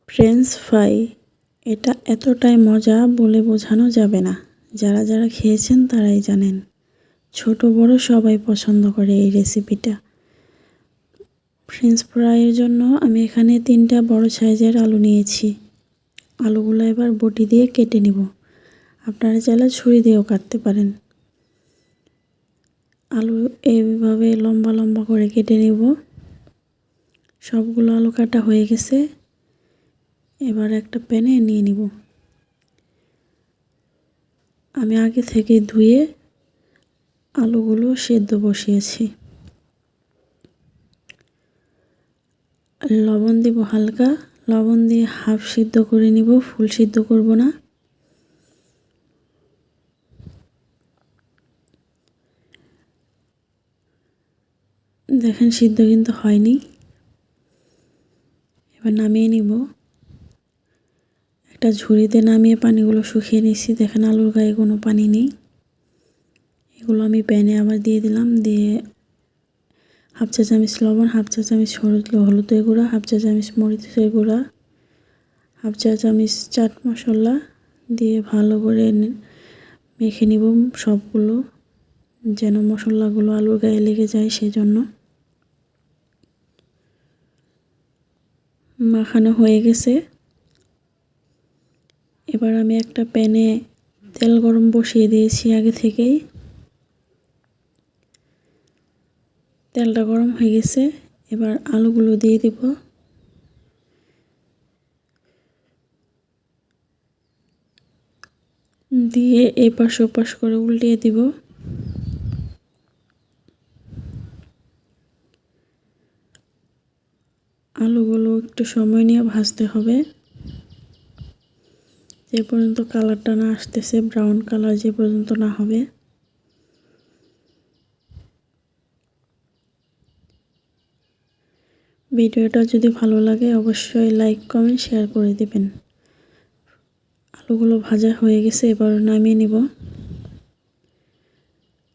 French fry এটা এতটাই মজা বলে বোঝানো যাবে না। যারা যারা খেয়েছেন তারাই জানেন। ছোট বড় সবাই পছন্দ করে এই রেসিপিটা। ফ্রেঞ্চ ফ্রাইয়ের জন্য আমি এখানে 3টা বড় সাইজের আলু নিয়েছি। আলুগুলো এবার বটি দিয়ে কেটে নিব। আপনারা চাইলে ছুরি দিয়েও কাটতে পারেন। আলু এইভাবে লম্বা লম্বা করে কেটে নিব। সবগুলো আলু কাটা হয়ে গেছে। এবার একটা প্যানে নিয়ে নিব। আমি আগে থেকে ধুয়ে আলুগুলো সেদ্ধ বসিয়েছি। লবণ দিব হালকা, লবণ দিয়ে হাফ সিদ্ধ করে নিব, ফুল সিদ্ধ করব না। দেখেন সিদ্ধ কিন্তু হয়নি। এবার নামিয়ে নিব। একটা ঝুড়িতে নামিয়ে পানিগুলো শুকিয়ে নিচ্ছি। দেখেন আলুর গায়ে কোনো পানি নেই। এগুলো আমি প্যানে আবার দিয়ে দিলাম। দিয়ে হাফ চা চামচ লবণ, হাফ চা চামচ হলুদের গুঁড়া, হাফ চা চামচ মরিচের গুঁড়া, হাফ চা চামচ চাট মশলা দিয়ে ভালো করে মেখে নিব সবগুলো, যেন মশলাগুলো আলুর গায়ে লেগে যায় সেজন্য। মাখানো হয়ে গেছে। এবার আমি একটা প্যানে তেল গরম বসিয়ে দিয়েছি আগে থেকেই। তেলটা গরম হয়ে গেছে। এবার আলুগুলো দিয়ে দিব। দিয়ে এপাশ ওপাশ করে উল্টিয়ে দিব। আলুগুলো একটু সময় নিয়ে ভাজতে হবে, যে পর্যন্ত কালারটা না আসতেছে, ব্রাউন কালার যে পর্যন্ত না হবে। ভিডিওটা যদি ভালো লাগে অবশ্যই লাইক কমেন্ট শেয়ার করে দিবেন। আলুগুলো ভাজা হয়ে গেছে, এবার নামিয়ে নিব।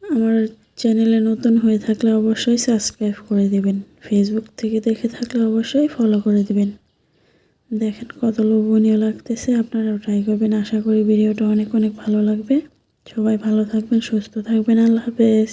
আমার চ্যানেলে নতুন হয়ে থাকলে অবশ্যই সাবস্ক্রাইব করে দিবেন। ফেসবুক থেকে দেখে থাকলে অবশ্যই ফলো করে দিবেন। দেখেন কত লোভনীয় লাগতেছে, আপনারাও ট্রাই করবেন। আশা করি ভিডিওটা অনেক অনেক ভালো লাগবে। সবাই ভালো থাকবেন, সুস্থ থাকবেন। আল্লাহ হাফেজ।